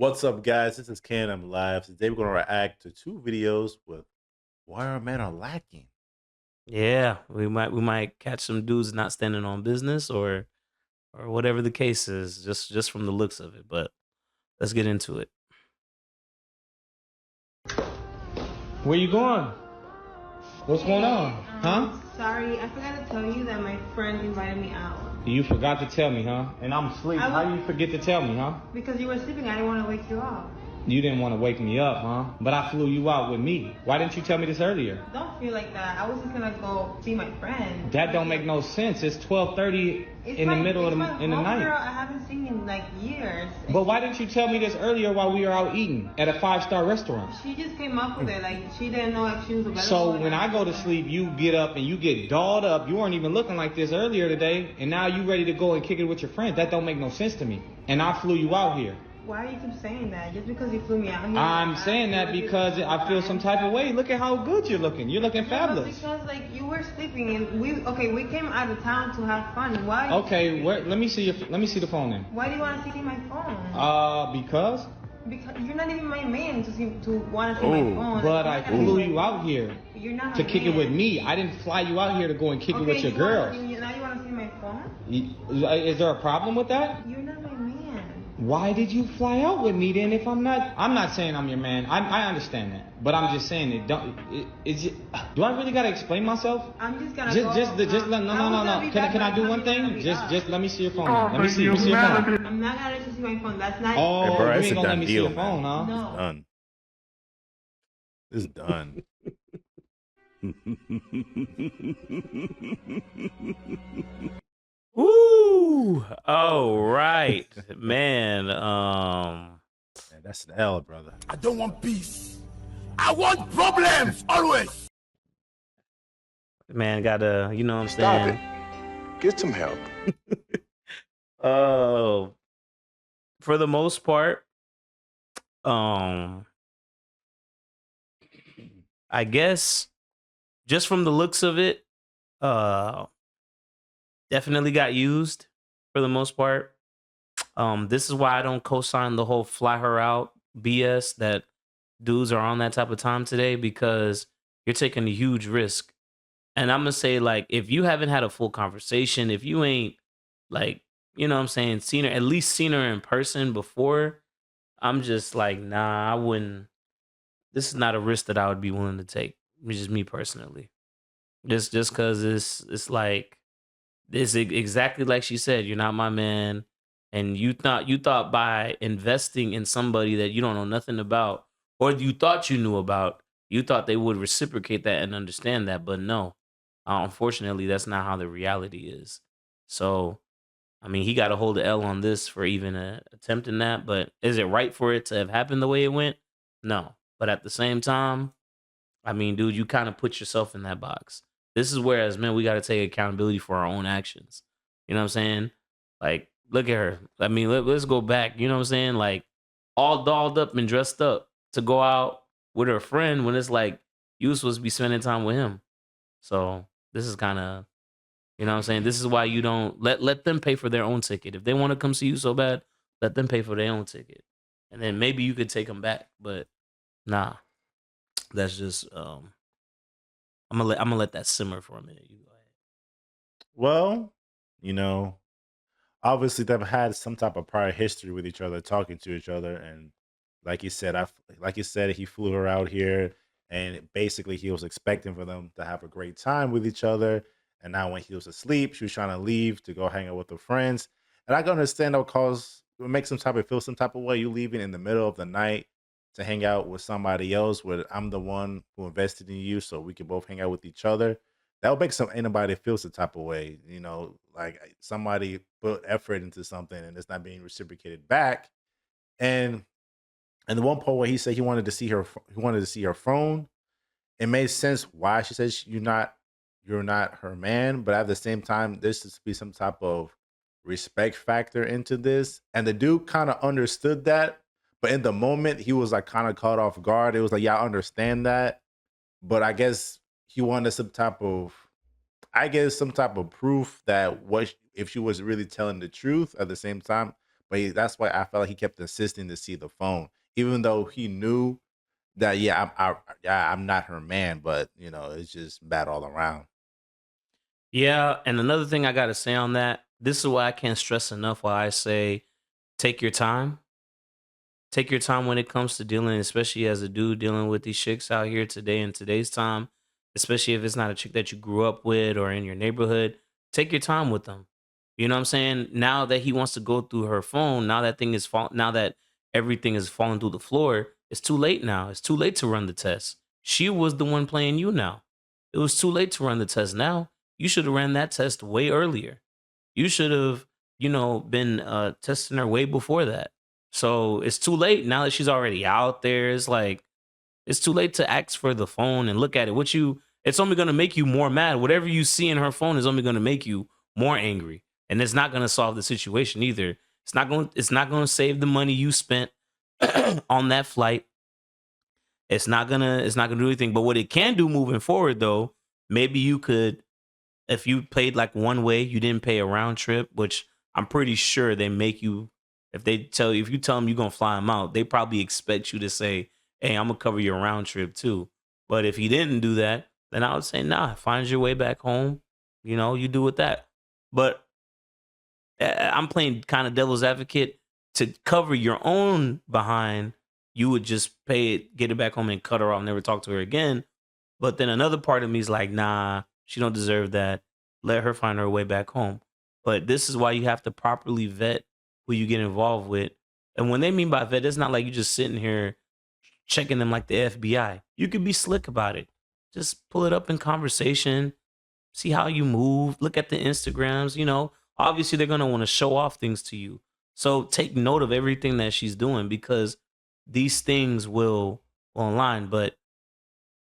What's up, guys? This is Ken. I'm live. Today we're going to react to two videos with why our men are lacking. Yeah, we might catch some dudes not standing on business or whatever the case is, just from the looks of it. But let's get into it. Where you going? What's going on? Huh? Sorry, I forgot to tell you that my friend invited me out. You forgot to tell me, huh? And I'm asleep. How you forget to tell me, huh? Because you were sleeping, I didn't want to wake you up. You didn't want to wake me up, huh? But I flew you out with me. Why didn't you tell me this earlier? Don't feel like that. I was just gonna go see my friend. That don't make no sense. It's 12:30 in the middle of the night. Girl, I haven't seen in like years. But why didn't you tell me this earlier while we were out eating at a 5-star restaurant? She just came up with it. Like she didn't know if she was available. So when I go to sleep, you get up and you get dolled up. You weren't even looking like this earlier today, and now you ready to go and kick it with your friends. That don't make no sense to me. And I flew you out here. Why do you keep saying that? Just because you flew me out here? I'm saying that because I feel some type of way. Look at how good you're looking. You're looking fabulous. Because like you were sleeping and we came out of town to have fun. Why? Okay, let me see the phone then. Why do you want to see my phone? Because you're not even my man to want to see my phone. But I flew you out here You're not to kick it with me. I didn't fly you out here to go and kick it with your girls. Now you want to see my phone? Is there a problem with that? You're not my man. Why did you fly out with me then if I'm not saying I'm your man. I understand that. But I'm just saying do I really gotta explain myself? I'm just gonna no. Can I do one thing? Just let me see your phone. Let me see your phone. I'm not gonna let you see my phone. That's not Oh, Hey, bro, you it's ain't a gonna let done me see deal, your phone, huh? No. Done. It's done. Woo! All right, man. Yeah, that's the L, brother. I don't want peace. I want problems always. Man, gotta, you know what I'm Stop saying? it. Get some help. Oh, for the most part, um, I guess just from the looks of it, uh, definitely got used for the most part. This is why I don't co-sign the whole fly her out BS that dudes are on that type of time today, because you're taking a huge risk. And I'm gonna say, like, if you haven't had a full conversation, if you ain't like, you know what I'm saying, at least seen her in person before, I'm just like, nah, I wouldn't. This is not a risk that I would be willing to take. Just me personally. Just because it's like this exactly like she said, you're not my man. And you thought by investing in somebody that you don't know nothing about, or you thought you knew about, you thought they would reciprocate that and understand that. But no, unfortunately, that's not how the reality is. So, I mean, he got to hold the L on this for even attempting that. But is it right for it to have happened the way it went? No. But at the same time, I mean, dude, you kind of put yourself in that box. This is where, as men, we got to take accountability for our own actions. You know what I'm saying? Like, look at her. I mean, let's go back. You know what I'm saying? Like, all dolled up and dressed up to go out with her friend when it's like you was supposed to be spending time with him. So this is kind of, you know what I'm saying? This is why you don't let them pay for their own ticket. If they want to come see you so bad, let them pay for their own ticket, and then maybe you could take them back. But nah, that's just I'm gonna let that simmer for a minute. You go ahead. Well, you know, obviously they've had some type of prior history with each other, talking to each other, and like you said, like you said, he flew her out here, and basically he was expecting for them to have a great time with each other. And now when he was asleep, she was trying to leave to go hang out with her friends. And I can understand that would make some type of feel some type of way. You leaving in the middle of the night to hang out with somebody else, where I'm the one who invested in you, so we can both hang out with each other. That would make anybody feel some type of way, like somebody put effort into something and it's not being reciprocated back. And the one point where he said he wanted to see her phone, it made sense why she says you're not her man, but at the same time, there should be some type of respect factor into this. And the dude kind of understood that, but in the moment, he was like kind of caught off guard. It was like, yeah, I understand that, but I guess he wanted some type of proof that if she was really telling the truth at the same time. that's why I felt like he kept insisting to see the phone, even though he knew that yeah, I'm not her man, but you know, it's just bad all around. Yeah, and another thing I gotta say on that, this is why I can't stress enough why I say take your time. Take your time when it comes to dealing, especially as a dude dealing with these chicks out here today in today's time, especially if it's not a chick that you grew up with or in your neighborhood. Take your time with them. You know what I'm saying? Now that he wants to go through her phone, now that everything is falling through the floor, it's too late now. It's too late to run the test. She was the one playing you now. It was too late to run the test now. You should have ran that test way earlier. You should have, been testing her way before that. So it's too late now that she's already out there. It's like it's too late to ask for the phone and look at it. It's only gonna make you more mad. Whatever you see in her phone is only gonna make you more angry. And it's not gonna solve the situation either. It's not gonna save the money you spent on that flight. It's not gonna do anything. But what it can do moving forward though, maybe you could, if you paid like one way, you didn't pay a round trip, which I'm pretty sure they make you. If you tell them you're gonna fly them out, they probably expect you to say, "Hey, I'm gonna cover your round trip too." But if you didn't do that, then I would say, "Nah, find your way back home." You do with that. But I'm playing kind of devil's advocate to cover your own behind. You would just pay it, get it back home, and cut her off, never talk to her again. But then another part of me is like, nah, she don't deserve that. Let her find her way back home. But this is why you have to properly vet who you get involved with. And when they mean by vet, it's not like you just sitting here checking them like the FBI. You could be slick about it. Just pull it up in conversation, see how you move, look at the Instagrams, Obviously they're going to want to show off things to you. So take note of everything that she's doing because these things will align. But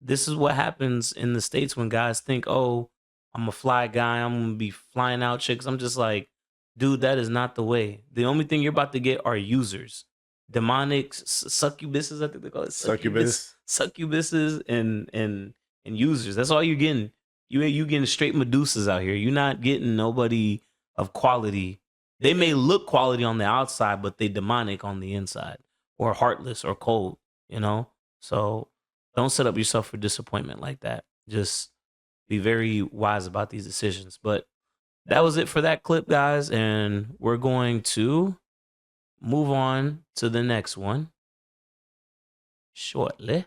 this is what happens in the States when guys think, oh, I'm a fly guy. I'm going to be flying out chicks. I'm just like, dude, that is not the way. The only thing you're about to get are users. Demonic succubuses, I think they call it. Succubuses and users. That's all you're getting. You getting straight Medusas out here. You're not getting nobody of quality. They may look quality on the outside, but they demonic on the inside. Or heartless or cold, So don't set up yourself for disappointment like that. Just be very wise about these decisions. But that was it for that clip, guys. And we're going to move on to the next one shortly.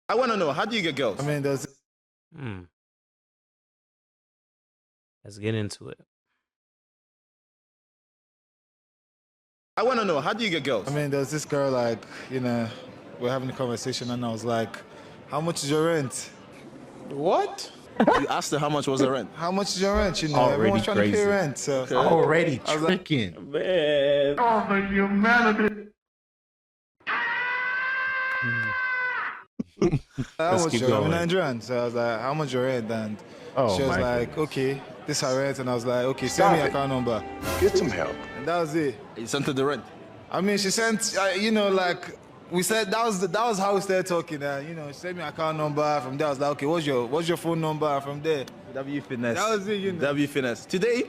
I want to know, how do you get girls? I mean, Let's get into it. I want to know, how do you get girls? I mean, there's this girl, like, we're having a conversation, and I was like, how much is your rent? What? You asked her how much was her rent? How much is your rent? Already Everyone's trying crazy. to pay rent. So Already tricking. Man. Oh, the humanity. how Let's much keep your rent? going. I'm Nigerian. So I was like, how much your rent? And Oh, she was my like, goodness. okay, this is her rent. And I was like, okay, send me your account number. Get some help. And that was it. You sent her the rent. I mean, she sent, like, we said, that was how we started talking. She sent me account number. From there, I was like, okay, what's your phone number? From there, W Finesse. that was it, W Finesse. Today,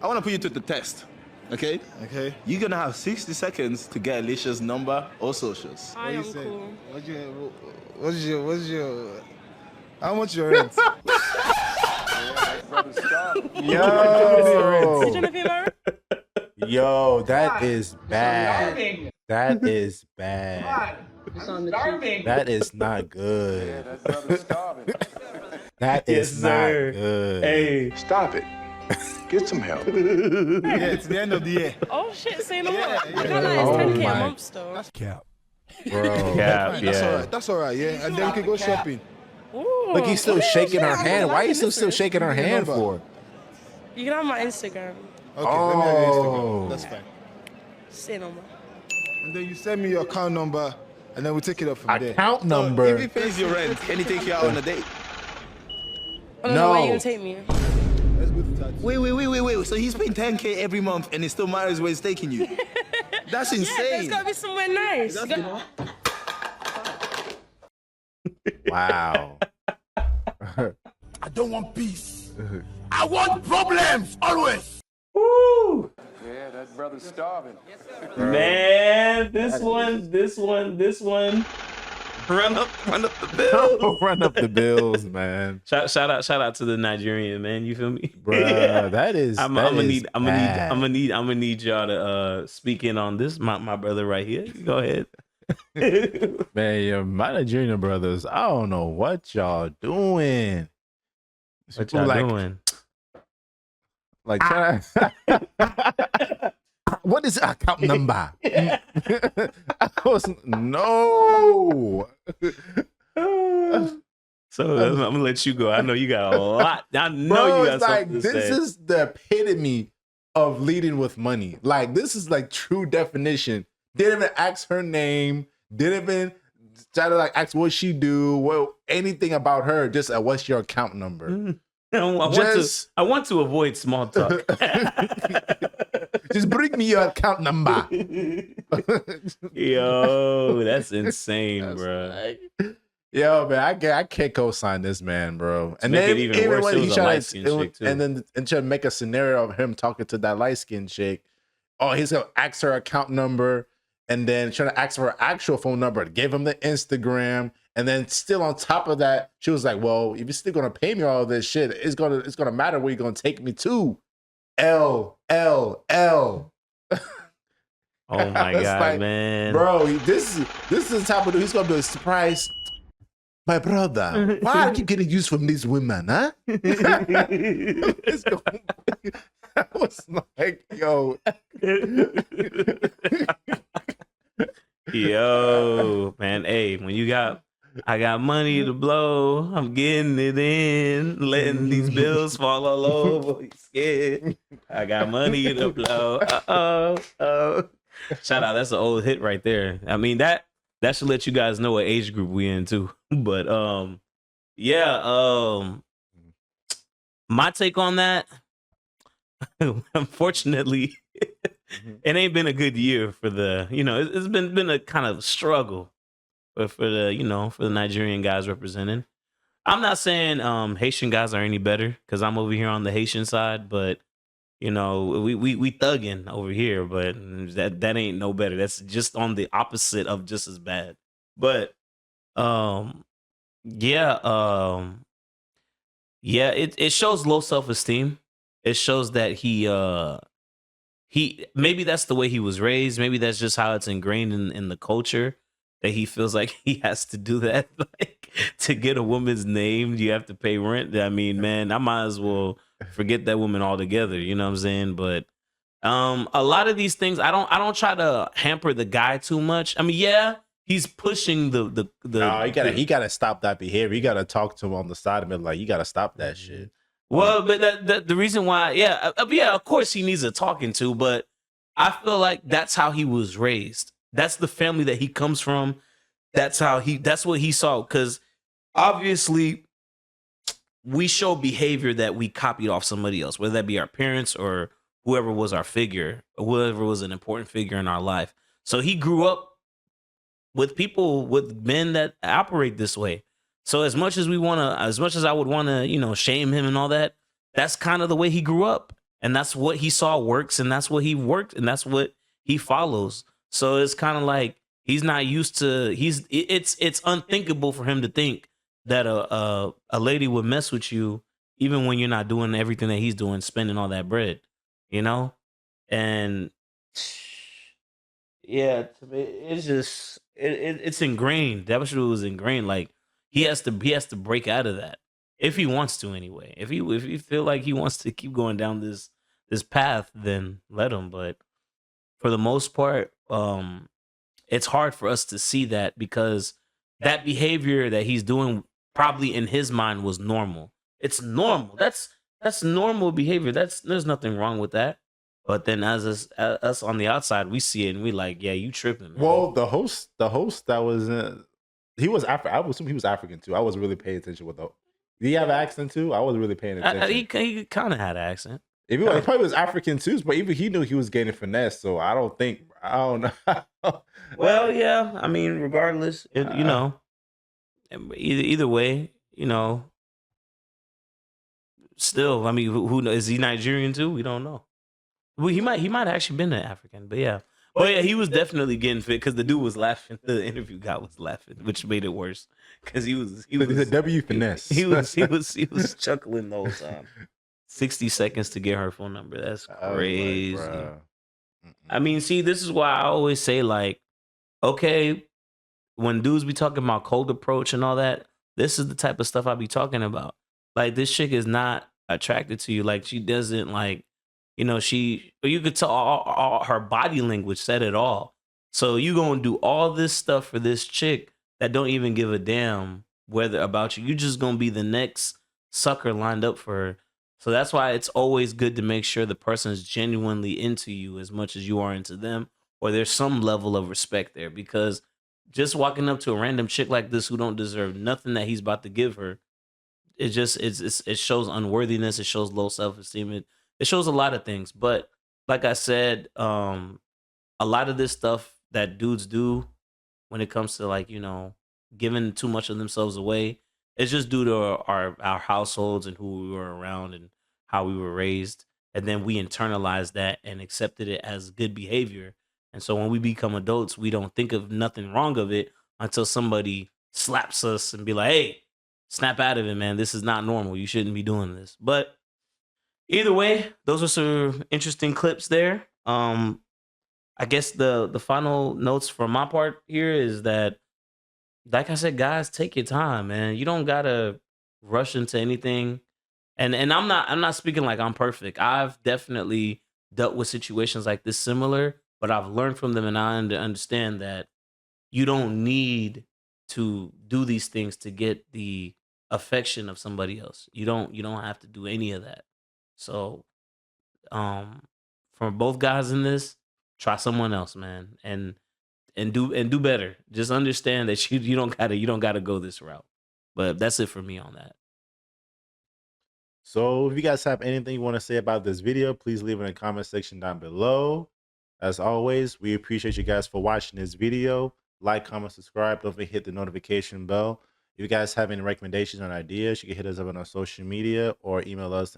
I want to put you to the test. Okay? Okay. You're going to have 60 seconds to get Alicia's number or socials. I am say? cool. What's your, how much your rent? Yo, You trying to pay my rent? yo, that is bad. That is bad. It's on the cheap. That is not good. That Yes, is not sir. good. Hey. Stop it. Get some help. Yeah, it's the end of the year. Oh shit, say no more. Yeah, I got yeah. like Oh 10K my- a month still. Cap. Bro. Yeah, That's all right, yeah. And then we can go shopping. Ooh. Look, he's still shaking her hand. Why are you still shaking her hand for? You can have my Instagram. Okay, let me have your Oh. Instagram. That's fine. Say no more. And then you send me your account number, and then we take it up from there. Account If number. he pays your rent, can he take you out on a date? I don't know where No. you gonna take me. Let's go to tattoo. Wait. So he's paying 10K every month and he still matters where he's taking you. That's Yeah, there's insane. gotta be somewhere nice. Wow. I don't want peace. I want problems always. Woo! Yeah, that brother's starving. Man, this one. Run up the bill. Run up the bills, man. Shout out to the Nigerian, man. You feel me? Bruh, that is I'm that gonna is need y'all to speak in on this. My brother right here. Go ahead. man, my Nigerian brothers, I don't know what y'all doing. What y'all doing? Like what is the account number? No. So I'm gonna let you go. I know you got a lot. I know Bro, you got it's like something to this say. is the epitome of leading with money. Like this is like true definition. Didn't even ask her name. Didn't even try to like ask what she do. Well, anything about her. Just what's your account number? I want to avoid small talk. Just bring me your account number. Yo, that's insane, bro. Yo, man, I can't co-sign this man, bro. And make then it even worse, when it he was a tried light-skinned chick, too. and then try to make a scenario of him talking to that light-skinned chick. Oh, he's gonna ask her account number, and then trying to ask for her actual phone number. Give him the Instagram, and then still on top of that, she was like, "Well, if you're still gonna pay me all this shit, it's gonna matter where you're gonna take me to." L. Oh my It's god, like, man, bro, this is the type of dude. He's gonna be a surprise. My brother, why are you getting used from these women, huh? It's gonna be- I was like, yo. Yo, man, hey, I got money to blow. I'm getting it in, letting these bills fall all over. You scared? I got money to blow. Oh. Shout out, that's an old hit right there. I mean that should let you guys know what age group we in too. But my take on that, unfortunately, it ain't been a good year for the, it's been a kind of struggle for the Nigerian guys representing. I'm not saying Haitian guys are any better because I'm over here on the Haitian side, but we thugging over here, but that ain't no better. That's just on the opposite of just as bad. But it shows low self-esteem. It shows that he maybe that's the way he was raised. Maybe that's just how it's ingrained in the culture that he feels like he has to do that. Like to get a woman's name, you have to pay rent. I mean, man, I might as well forget that woman altogether. You know what I'm saying? But a lot of these things, I don't try to hamper the guy too much. I mean, yeah, he's pushing the. No, he gotta stop that behavior. You gotta talk to him on the side of it, like you gotta stop that shit. Well, but the reason why, of course he needs a talking to, but I feel like that's how he was raised. That's the family that he comes from. That's what he saw. Because obviously, we show behavior that we copied off somebody else, whether that be our parents or whoever was our figure, or whoever was an important figure in our life. So he grew up with men that operate this way. So as much as I would want to, shame him and all that, that's kind of the way he grew up. And that's what he saw works, and that's what he worked, and that's what he follows. So it's kind of like he's not used to. It's unthinkable for him to think that a lady would mess with you, even when you're not doing everything that he's doing, spending all that bread, and yeah, it's just it's ingrained. That was ingrained. Like he has to break out of that if he wants to anyway. If you feel like he wants to keep going down this path, then let him. But for the most part, it's hard for us to see that because that behavior that he's doing probably in his mind was normal. It's normal. That's normal behavior. There's nothing wrong with that. But then as us on the outside, we see it and we like, yeah, you tripping, man. Well, the host that was he was I would assume he was African too. I wasn't really paying attention with the. Did he have an accent too? I wasn't really paying attention. He kind of had an accent. If he probably was African too, but even he knew he was getting finesse. So I don't know. Well, yeah. I mean, regardless, either way, you know, still, I mean, who knows? Is he Nigerian too? We don't know. Well, he might have actually been an African, but yeah. But yeah, he was definitely getting fit because the dude was laughing. The interview guy was laughing, which made it worse because he He's a was W finesse. he was chuckling the whole time. 60 seconds to get her phone number. That's I was like, crazy. bruh. I mean, see, this is why I always say, like, okay, when dudes be talking about cold approach and all that, this is the type of stuff I be talking about. Like, this chick is not attracted to you. Like, she doesn't like, you know, you could tell all her body language said it all. So you gonna do all this stuff for this chick that don't even give a damn whether about you. You just gonna be the next sucker lined up for her. So that's why it's always good to make sure the person is genuinely into you as much as you are into them, or there's some level of respect there. Because just walking up to a random chick like this who don't deserve nothing that he's about to give her, it shows unworthiness. It shows low self esteem. It shows a lot of things. But like I said, a lot of this stuff that dudes do when it comes to, like, you know, giving too much of themselves away, it's just due to our households and who we were around and how we were raised, and then we internalized that and accepted it as good behavior. And so when we become adults, we don't think of nothing wrong of it until somebody slaps us and be like, "Hey, snap out of it, man. This is not normal. You shouldn't be doing this." But either way, those are some interesting clips there. I guess the final notes from my part here is that, like I said, guys, take your time, man. You don't gotta rush into anything. And I'm not speaking like I'm perfect. I've definitely dealt with situations like this similar, but I've learned from them, and I understand that you don't need to do these things to get the affection of somebody else. You don't have to do any of that. So, um for both guys in this, try someone else, man, and do better. Just understand that you don't gotta go this route. But that's it for me on that. So if you guys have anything you want to say about this video, please leave it in the comment section down below. As always, we appreciate you guys for watching this video. Like, comment, subscribe. Don't forget to hit the notification bell. If you guys have any recommendations or ideas, you can hit us up on our social media or email us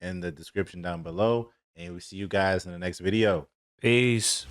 in the description down below. And we'll see you guys in the next video. Peace.